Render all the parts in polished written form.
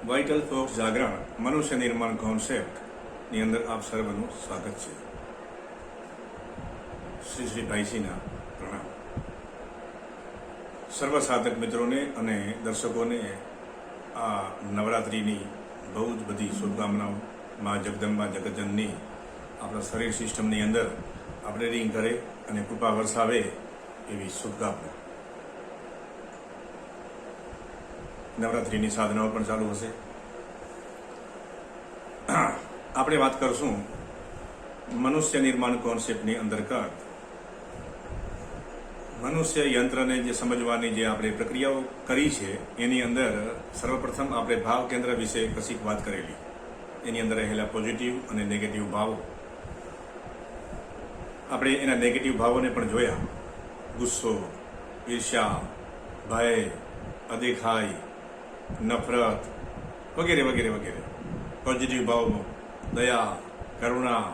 Vital focus જાગરણ મનુષ્ય નિર્માણ કોન્સેપ્ટની અંદર આપ સર્વનું સ્વાગત છે. શ્રી ભાઈસીના પ્રણામ. સર્વ સાધક મિત્રોને અને દર્શકોને આ નવરાત્રિની બહુ જ બધી શુભકામનાઓ. મા જગદંબા જગતજનની આપણા શરીર સિસ્ટમની અંદર આપણે રિંગ કરે અને કૃપા વરસાવે એવી શુભકામના. નવરાત્રિની સાધનાઓ પણ ચાલુ હશે. આપણે વાત કરશું મનુષ્ય નિર્માણ કોન્સેપ્ટની અંતર્ગત મનુષ્ય યંત્રને જે સમજવાની જે આપણે પ્રક્રિયાઓ કરી છે એની અંદર સર્વપ્રથમ આપણે ભાવ કેન્દ્ર વિશે કશીક વાત કરેલી. એની અંદર રહેલા પોઝિટિવ અને નેગેટિવ ભાવો, આપણે એના નેગેટિવ ભાવોને પણ જોયા. ગુસ્સો, ઈર્ષ્યા, ભય, અદેખાઈ, નફરત વગેરે વગેરે વગેરે. પોઝિટિવ ભાવો દયા, કરુણા,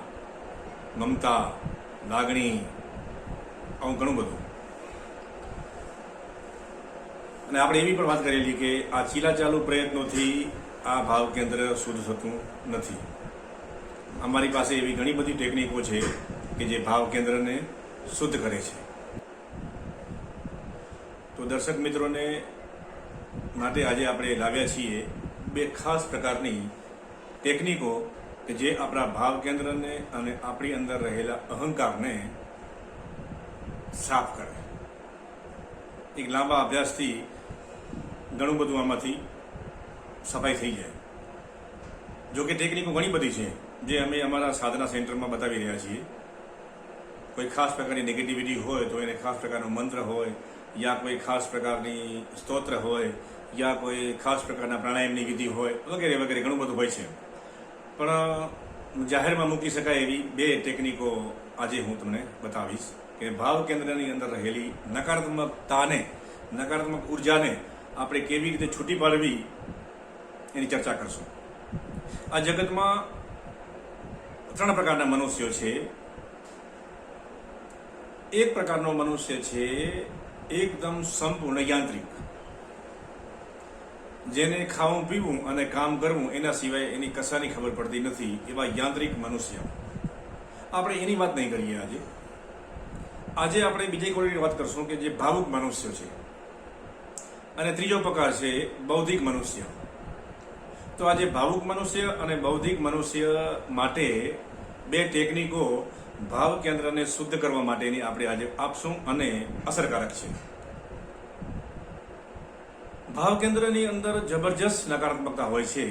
મમતા, લાગણી, આવું ઘણું બધું. અને આપણે એવી પણ વાત કરેલી કે આ ચીલાચાલુ પ્રયત્નોથી આ ભાવ કેન્દ્ર શુદ્ધ થતું નથી. અમારી પાસે એવી ઘણી બધી ટેકનિકો છે કે જે ભાવ કેન્દ્રને શુદ્ધ કરે છે. તો દર્શક મિત્રોને માટે આજે આપણે લાવ્યા છીએ બે ખાસ પ્રકારની ટેકનિકો કે જે આપણા ભાવ કેન્દ્રને અને આપણી અંદર રહેલા અહંકારને સાફ કરે. એક લાંબા અભ્યાસથી ઘણું બધું આમાંથી સફાઈ થઈ જાય. જો કે ટેકનિકો ઘણી બધી છે જે અમે અમારા સાધના સેન્ટરમાં બતાવી રહ્યા છીએ. કોઈ ખાસ પ્રકારની નેગેટિવિટી હોય તો એને ખાસ પ્રકારનો મંત્ર હોય, યા કોઈ ખાસ પ્રકારની સ્તોત્ર હોય, યા કોઈ ખાસ પ્રકારના પ્રાણાયામની વિધિ હોય, વગેરે વગેરે ઘણું બધું હોય છે. પણ જાહેરમાં મૂકી શકાય એવી બે ટેકનિકો આજે હું તમને બતાવીશ કે ભાવ કેન્દ્રની અંદર રહેલી નકારાત્મકતાને, નકારાત્મક ઉર્જાને આપણે કેવી રીતે છૂટી પાડવી એની ચર્ચા કરશું. આ જગતમાં 3 પ્રકારના મનુષ્યો છે. એક પ્રકારનો મનુષ્ય છે એકદમ સંપૂર્ણ યાંત્રિક, જેને ખાવું પીવું અને કામ કરવું એના સિવાય એની કશાની ખબર પડતી નથી, એવા યાંત્રિક મનુષ્ય. આપણે એની વાત નહીં કરીએ આજે. આજે આપણે બીજી ક્વોલિટીની વાત કરશું કે જે ભાવુક મનુષ્ય છે. અને ત્રીજો પ્રકાર છે બૌદ્ધિક મનુષ્ય. તો આજે ભાવુક મનુષ્ય અને બૌદ્ધિક મનુષ્ય માટે બે ટેકનિકો ભાવ કેન્દ્રને શુદ્ધ કરવા માટેની આપણે આજે આપશું અને અસરકારક છે. ભાવ કેન્દ્રની અંદર જબરજસ્ત નકારાત્મકતા હોય છે.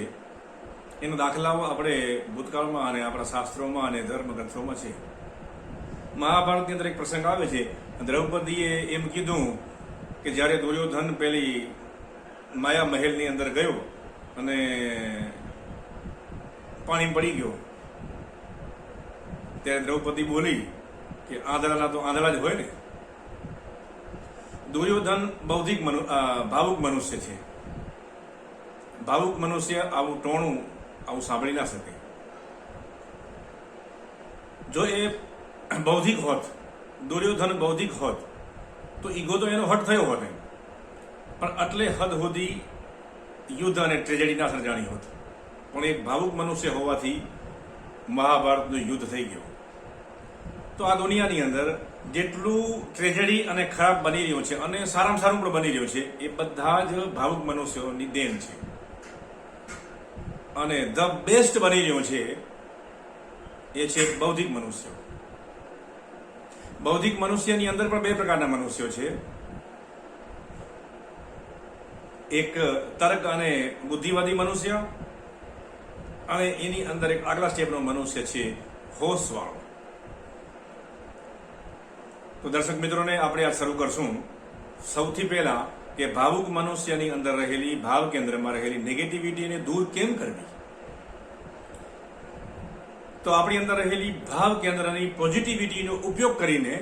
એનો દાખલાઓ આપણે ભૂતકાળમાં અને આપણા શાસ્ત્રોમાં અને ધર્મગ્રંથોમાં છે. મહાભારતની અંદર એક પ્રસંગ આવે છે. દ્રૌપદીએ એમ કીધું કે જ્યારે દુર્યોધન પેલી માયા મહેલની અંદર ગયો અને પાણી પડી ગયો ત્યારે દ્રૌપદી બોલી કે આંધળાના તો આંધળા જ હોય ને. દુર્યોધન ભાવુક મનુષ્ય છે. ભાવુક મનુષ્ય આવું ટોણું આવું સાંભળી ના શકે. જો એ બૌદ્ધિક હોત, દુર્યોધન બૌદ્ધિક હોત તો ઈગો તો એનો હટ થયો હોત, પણ આટલે હદ સુધી યુદ્ધ અને ટ્રેજેડી ના સર્જાણી હોત. પણ એક ભાવુક મનુષ્ય હોવાથી મહાભારતનું યુદ્ધ થઈ ગયું. તો આ દુનિયાની અંદર જેટલું ટ્રેજેડી અને ખરાબ બની રહ્યું છે અને સારામાં સારું પણ બની રહ્યું છે એ બધા જ ભાવુક મનુષ્યોની દેન છે. અને ધ બેસ્ટ બની રહ્યું છે એ છે બૌદ્ધિક મનુષ્ય. બૌદ્ધિક મનુષ્યની અંદર પણ બે પ્રકારના મનુષ્યો છે. એક તર્ક અને બુદ્ધિવાદી મનુષ્ય, અને એની અંદર એક આગલા સ્ટેપનો મનુષ્ય છે હોશવાળો. તો દર્શક મિત્રોને આપણે આ શરૂ કરશું. સૌથી પહેલા કે ભાવુક મનુષ્યની અંદર રહેલી ભાવ કેન્દ્રમાં રહેલી નેગેટિવિટીને દૂર કેમ કરવી. તો આપણી અંદર રહેલી ભાવ કેન્દ્રની પોઝિટિવિટીનો ઉપયોગ કરીને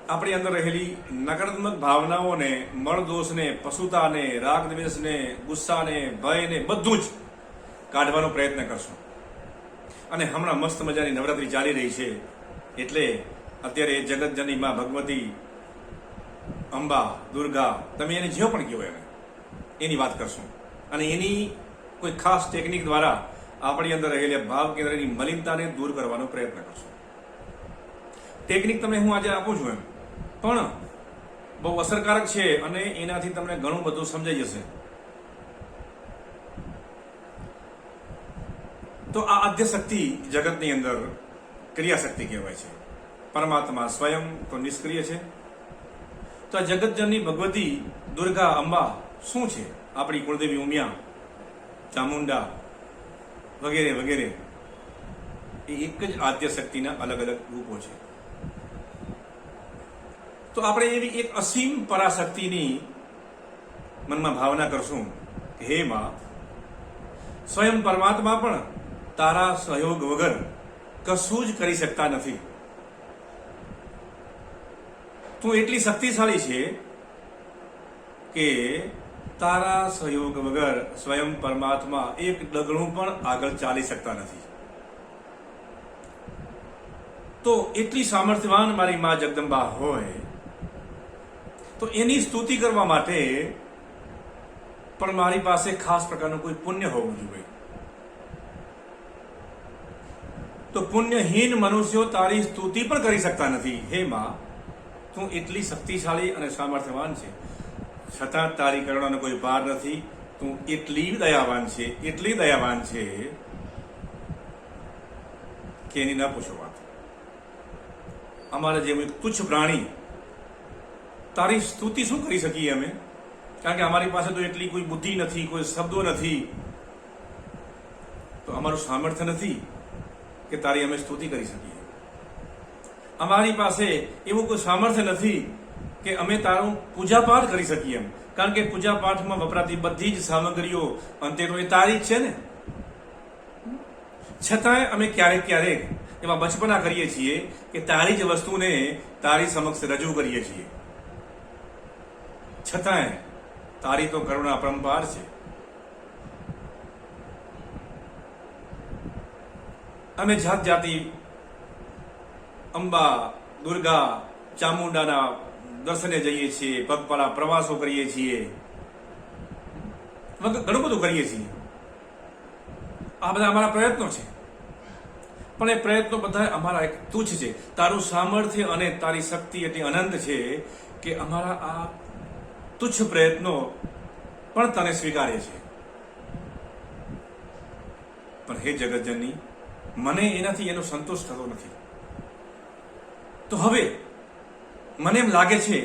આપણી અંદર રહેલી નકારાત્મક ભાવનાઓને, મળદોષને, પશુતાને, રાગ દ્વેષને, ગુસ્સાને, ભયને બધું જ કાઢવાનો પ્રયત્ન કરશું. અને હમણાં મસ્ત મજાની નવરાત્રી ચાલી રહી છે એટલે અત્યારે જગતજનની માં ભગવતી, અંબા, દુર્ગા, તમે એને જે પણ કહો એને, એની વાત કરશું અને એની કોઈ ખાસ ટેકનિક દ્વારા આપણી અંદર રહેલી ભાવ કેન્દ્રની મલિનતાને દૂર કરવાનો પ્રયત્ન કરશું. ટેકનિક તમને હું આજે આપું છું પણ બહુ અસરકારક છે અને એનાથી તમને ઘણું બધું સમજાઈ જશે. તો આ આદ્ય શક્તિ જગતની અંદર ક્રિયાશક્તિ કહેવાય છે. પરમાત્મા સ્વયં તો નિષ્ક્રિય છે. તો આ જગતજનની ભગવતી દુર્ગા અંબા શું છે? આપણી કુળદેવી ઉમિયા, ચામુંડા વગેરે વગેરે એ એક જ આદ્ય શક્તિના અલગ અલગ રૂપો છે. તો આપણે એવી એક અસીમ પરાશક્તિની મનમાં ભાવના કરશું કે હે માં, સ્વયં પરમાત્મા પણ તારા સહયોગ વગર કશું જ કરી શકતા નથી. તું એટલી શક્તિશાળી છે કે તારા સહયોગ વગર સ્વયં પરમાત્મા એક ડગલું પણ આગળ ચાલી શકતા નથી. તો એટલી સામર્થ્યવાન મારી મા જગદંબા હોય તો એની સ્તુતિ કરવા માટે પણ મારી પાસે ખાસ પ્રકારનું કોઈ પુણ્ય હોવું જોઈએ. તો પુણ્યહીન મનુષ્યો તારી સ્તુતિ પણ કરી શકતા નથી. હે માં, તું એટલી શક્તિશાળી અને સામર્થ્યવાન છે, છતાં તારી કરુણાનો કોઈ પાર નથી. તું એટલી દયાવાન છે, એટલી દયાવાન છે કે એની ન પૂછો વાત. અમારા જેવું એક તુચ્છ પ્રાણી તારી સ્તુતિ શું કરી શકીએ અમે? કારણ કે અમારી પાસે તો એટલી કોઈ બુદ્ધિ નથી, કોઈ શબ્દો નથી, તો અમારું સામર્થ્ય નથી કે તારી અમે સ્તુતિ કરી શકીએ. અમારી પાસે એવું કોઈ સામર્થ્ય નથી કે અમે તારું પૂજાપાઠ કરી શકીએ એમ. કારણ કે પૂજાપાઠમાં વપરાતી બધી જ સામગ્રીઓ અંતે તો એ તારી જ છે ને. છતાંય અમે ક્યારેક ક્યારેક એવા બચપના કરીએ છીએ કે તારી જ વસ્તુને તારી સમક્ષ રજૂ કરીએ છીએ. છતાંય તારી તો કરુણા પરંપાર છે. અમે જાત જાતિ અંબા, દુર્ગા, ચામુંડાના દર્શને જઈએ છીએ, પગપાળા પ્રવાસો કરીએ છીએ, ઘણું બધું કરીએ છીએ. આ બધા અમારા પ્રયત્નો છે, પણ એ પ્રયત્નો બધા અમારા એક તુચ્છ છે. તારું સામર્થ્ય અને તારી શક્તિ એટલી અનંત છે કે અમારા આ તુચ્છ પ્રયત્નો પણ તને સ્વીકારે છે. પણ હે જગતજનની, મને એનાથી એનો સંતોષ થતો નથી. તો હવે મને એમ લાગે છે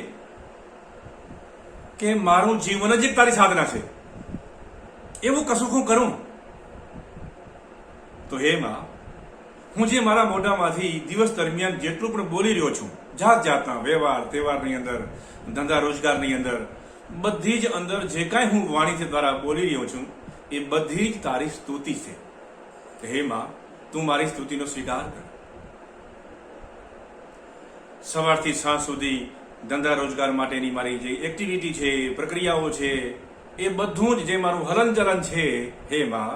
કે મારું જીવન જ એક તારી સાધના છે. એવું કશું હું કરું તો હે માં, હું જે મારા મોઢામાંથી દિવસ દરમિયાન જેટલું પણ બોલી રહ્યો છું, જાત જાતના વ્યવહાર તહેવારની અંદર, ધંધા રોજગારની અંદર, બધી જ અંદર જે કાંઈ હું વાણી દ્વારા બોલી રહ્યો છું એ બધી જ તારી સ્તુતિ છે. હે માં, તું મારી સ્તુતિનો સ્વીકાર કર. સવારથી સાંજ સુધી ધંધા રોજગાર માટેની મારી જે એક્ટિવિટી છે, પ્રક્રિયાઓ છે, એ બધું જ જે મારું હલનચલન છે, હે માં,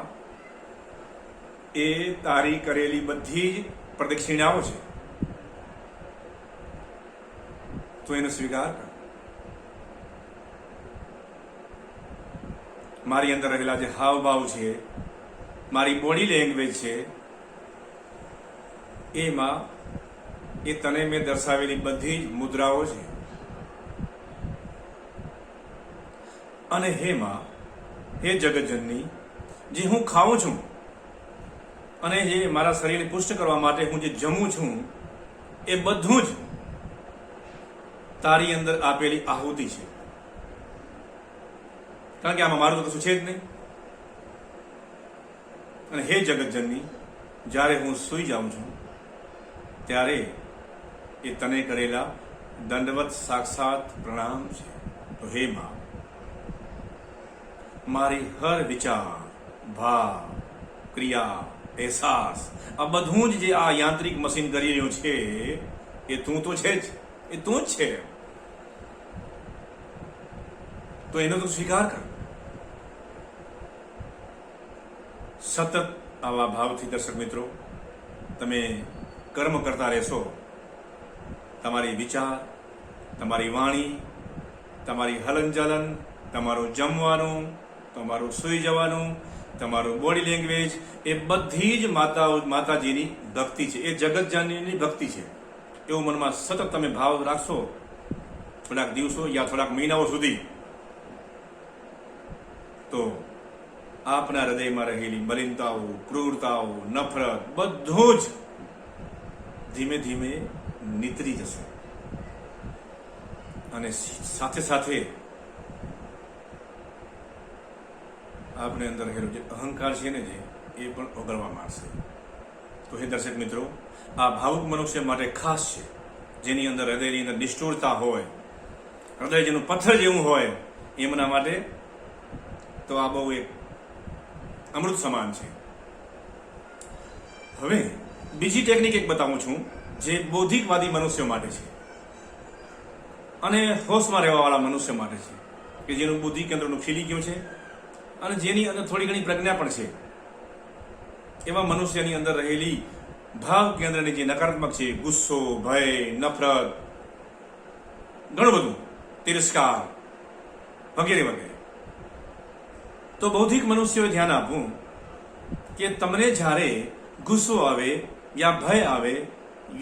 એ તારી કરેલી બધી જ પ્રદક્ષિણાઓ છે. તું એનો સ્વીકાર કર. મારી અંદર રહેલા જે હાવભાવ છે, મારી બોડી લેંગ્વેજ છે, એમાં એ તને મેં દર્શાવેલી બધી જ મુદ્રાઓ છે. અને હે માં, હે જગતજનની, જે હું ખાઉં છું અને જે મારા શરીરને પુષ્ટ કરવા માટે હું જે જમું છું, એ બધું જ તારી અંદર આપેલી આહુતિ છે. કારણ કે આમાં મારું તો કશું છે જ નહીં. અને હે જગતજનની, જ્યારે હું સૂઈ જાઉં છું ત્યારે એ તને કરેલા દંડવત સાક્ષાત પ્રણામ છે. તો હે માં, મારી હર વિચાર, ભાવ, ક્રિયા, અહેસાસ, આ બધું જ જે આ યાંત્રિક મશીન કરી રહ્યું છે, એ તું તો છે જ, એ તું જ છે. તો એનો તો સ્વીકાર કર. સતત આવા ભાવથી દર્શક મિત્રો તમે કર્મ કરતા રહેશો. તમારી વિચાર, તમારી વાણી, તમારી હલનચલન, તમારું જમવાનું, તમારું સૂઈ જવાનું, તમારું બોડી લેંગ્વેજ, એ બધી જ માતાજીની ભક્તિ છે, એ જગતજાનીની ભક્તિ છે. એવું મનમાં સતત તમે ભાવ રાખશો થોડાક દિવસો યા થોડાક મહિનાઓ સુધી, તો આપના હૃદયમાં રહેલી મલિનતાઓ, ક્રૂરતાઓ, નફરત બધું જ ધીમે ધીમે નીતરી જશે. અને સાથે સાથે આપણે અંદર રહેલો જે અહંકાર છે ને, જે એ પણ ઓગળવા માંડશે. તો હે દર્શક મિત્રો, આ ભાવુક મનુષ્ય માટે ખાસ છે, જેની અંદર હૃદયની અંદર નિષ્ઠુરતા હોય, હૃદય જેનું પથ્થર જેવું હોય, એમના માટે તો આ બહુ એક અમૃત સમાન છે. હવે બીજી ટેકનિક એક બતાવું છું, જે બૌદ્ધિકવાદી મનુષ્યો માટે છે અને હોશમાં રહેવાવાળા મનુષ્ય માટે છે, કે જેનું બુદ્ધિ કેન્દ્રનું ખીલી ગયું છે અને જેની અંદર થોડી ઘણી પ્રજ્ઞા પણ છે. એવા મનુષ્યની અંદર રહેલી ભાવ કેન્દ્રની જે નકારાત્મક છે, ગુસ્સો, ભય, નફરત, ઘણું બધું, તિરસ્કાર વગેરે વગેરે. તો બૌદ્ધિક મનુષ્યોએ ધ્યાન આપવું કે તમને જ્યારે ગુસ્સો આવે યા ભય આવે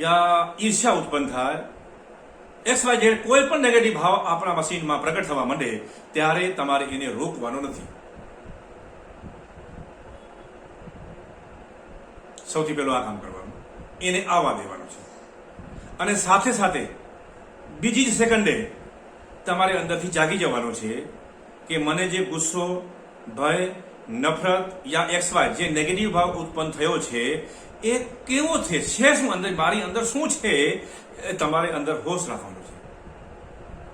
યા ઈર્ષ્યા ઉત્પન્ન થાય, XYZ કોઈ પણ નેગેટિવ ભાવ આપણા મશીનમાં પ્રગટ થવા માંડે, ત્યારે તમારે એને રોકવાનો નથી. સૌથી પહેલું આ કામ કરવાનું, એને આવવા દેવાનું છે. અને સાથે સાથે બીજી જ સેકન્ડે તમારે અંદરથી જાગી જવાનું છે કે મને જે ગુસ્સો, ભય, નફરત યા XY જે નેગેટિવ ભાવ ઉત્પન્ન થયો છે, એ કેવો છે શું અંદર, મારી અંદર શું છે, એ તમારે અંદર હોશ રાખવાનો છે.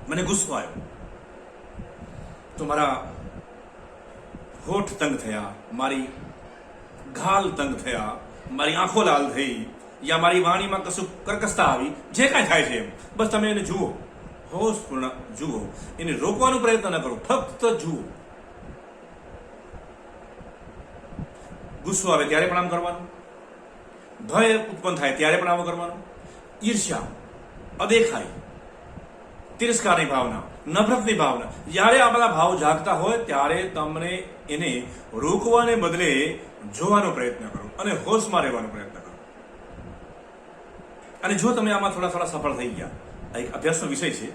મને ગુસ્સો આવ્યો તો મારા હોઠ તંગ થયા, મારી ગાલ તંગ થયા, મારી આંખો લાલ થઈ, યા મારી વાણીમાં કશું કર્કશતા આવી, જે કાંઈ થાય છે એમ, બસ તમે એને જુઓ, હોશપૂર્ણ જુઓ, એને રોકવાનો પ્રયત્ન ન કરો, ફક્ત જુઓ. ગુસ્સો આવે ત્યારે પણ આમ કરવાનું, ભય ઉત્પન્ન થાય ત્યારે પણ આમ કરવાનું, ઈર્ષ્યા, અદેખાઈ, તિરસ્કારની ભાવના, નફરતની ભાવના, જ્યારે આ બધા ભાવ જાગતા હોય ત્યારે તમને એને રોકવાને બદલે જોવાનો પ્રયત્ન કરો અને હોશમાં રહેવાનો પ્રયત્ન કરો. અને જો તમે આમાં થોડા થોડા સફળ થઈ ગયા, આ એક અભ્યાસનો વિષય છે,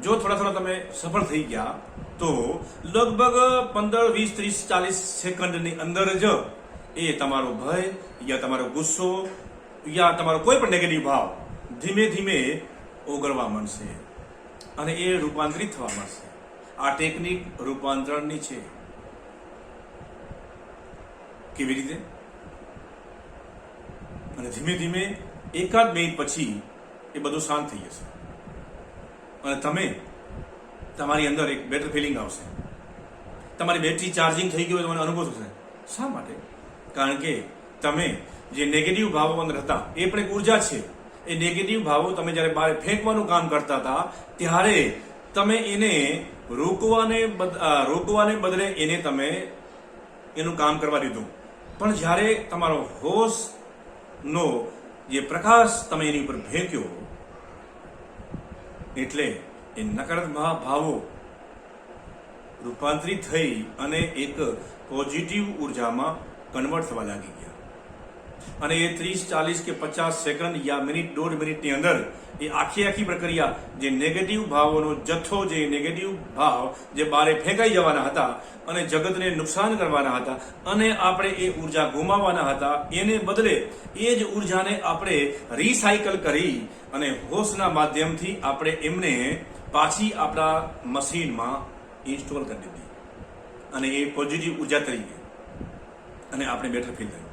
જો થોડા થોડા તમે સફળ થઈ ગયા તો લગભગ 15, 20, 30, 40 સેકન્ડની અંદર જ એ તમારો ભય યા તમારો ગુસ્સો યા તમારો કોઈ પણ નેગેટિવ ભાવ ધીમે ધીમે ઓગળવા માંડશે અને એ રૂપાંતરિત થવા માંડશે. આ ટેકનિક રૂપાંતરણની છે. કેવી રીતે? અને ધીમે ધીમે એકાદ મિનિટ પછી એ બધું શાંત થઈ જશે અને તમે તમારી અંદર એક બેટર ફિલિંગ આવશે. તમારી બેટરી ચાર્જિંગ થઈ ગઈ હોય તમને અનુભવ થશે. શા માટે? કારણ કે તમે જે નેગેટિવ ભાવો અંદર હતા, એ પણ એક ઉર્જા છે. એ નેગેટિવ ભાવો તમે જ્યારે બહાર ફેંકવાનું કામ કરતા હતા, ત્યારે તમે એને રોકવાને બદલે એને તમે એનું કામ કરવા દીધું. પણ જ્યારે તમારો હોશનો જે પ્રકાશ તમે એની ઉપર ફેંક્યો, એટલે એ નકારાત્મક ભાવો રૂપાંતરિત થઈ અને એક પોઝિટિવ ઉર્જામાં કન્વર્ટ થવા લાગી ગયા. અને એ 30, 40 કે 50 સેકન્ડ યા મિનિટ, 1.5 મિનિટની અંદર એ આખી પ્રક્રિયા, જે નેગેટિવ ભાવોનો જથ્થો, જે નેગેટિવ ભાવ જે બારે ફેંકાઈ જવાના હતા અને જગતને નુકસાન કરવાના હતા અને આપણે એ ઉર્જા ગુમાવવાના હતા, એને બદલે એ જ ઉર્જાને આપણે રિસાયકલ કરી અને હોશના માધ્યમથી આપણે એમને પાછી આપણા મશીનમાં ઇન્સ્ટોલ કરી દીધી અને એ પોઝિટિવ ઉર્જા તરીકે અને આપણે બેટર ફીલ થયું.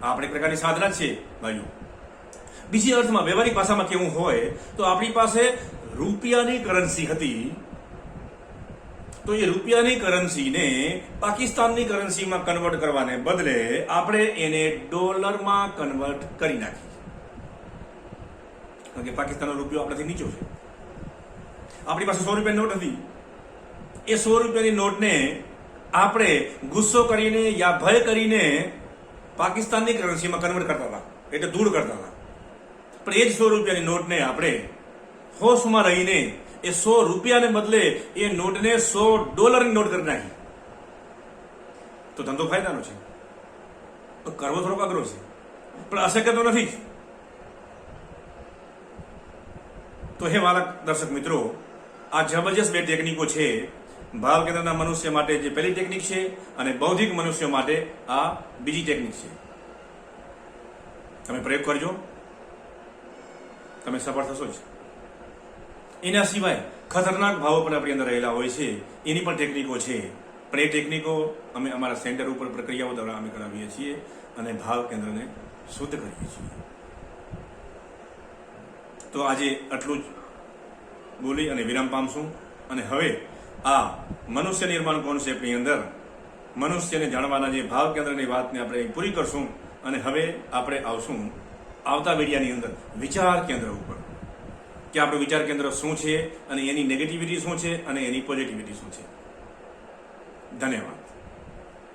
આપણે એક પ્રકારની સાધના છે ભાઈઓ. બીજી અર્થમાં, વ્યવહારિક ભાષામાં કેવું હોય તો આપણી પાસે રૂપિયાની કરન્સી હતી, તો એ રૂપિયાની કરન્સીને પાકિસ્તાનની કરન્સીમાં કન્વર્ટ કરવાને બદલે આપણે એને ડોલરમાં કન્વર્ટ કરી નાખી. કારણ કે પાકિસ્તાનનો રૂપિયો આપણાથી નીચો છે. આપણી પાસે 100 રૂપિયાની નોટ હતી. એ 100 રૂપિયાની નોટને આપણે ગુસ્સો કરીને યા ભય કરીને પાકિસ્તાનની કરન્સીમાં કન્વર્ટ કરતા હતા, એટલે દૂર કરતા હતા. પણ એ જ 100 રૂપિયાની નોટને આપણે હોશમાં રહીને એ 100 રૂપિયાને બદલે એ નોટને $100 નોટ કરી નાખી, તો ધંધો ફાયદાનો છે. તો કરવો થોડોક અઘરો છે, પણ અશક્ય તો નથી જ. તો હે મારા દર્શક મિત્રો, આ જબરજસ્ત બે ટેકનિકો છે. ભાવ કેન્દ્રના મનુષ્ય માટે જે પહેલી ટેકનિક છે, અને બૌદ્ધિક મનુષ્ય માટે આ બીજી ટેકનિક છે. તમે પ્રયોગ કરજો, તમે સફળ થશો જ. એના સિવાય ખતરનાક ભાવો પણ આપણી અંદર રહેલા હોય છે, એની પણ ટેકનિકો છે. પણ એ ટેકનિકો અમે અમારા સેન્ટર ઉપર પ્રક્રિયાઓ દ્વારા અમે કરાવીએ છીએ અને ભાવ કેન્દ્રને શુદ્ધ કરીએ છીએ. તો આજે આટલું જ બોલી અને વિરામ પામશું. અને હવે આ મનુષ્ય નિર્માણ કોન્સેપ્ટની અંદર મનુષ્યને જાણવાના જે ભાવ કેન્દ્રની વાતને આપણે પૂરી કરશું. અને હવે આપણે આવશું આવતા વિડિયાની અંદર વિચાર કેન્દ્ર ઉપર, કે આપણું વિચાર કેન્દ્ર શું છે અને એની નેગેટિવિટી શું છે અને એની પોઝિટિવિટી શું છે. ધન્યવાદ.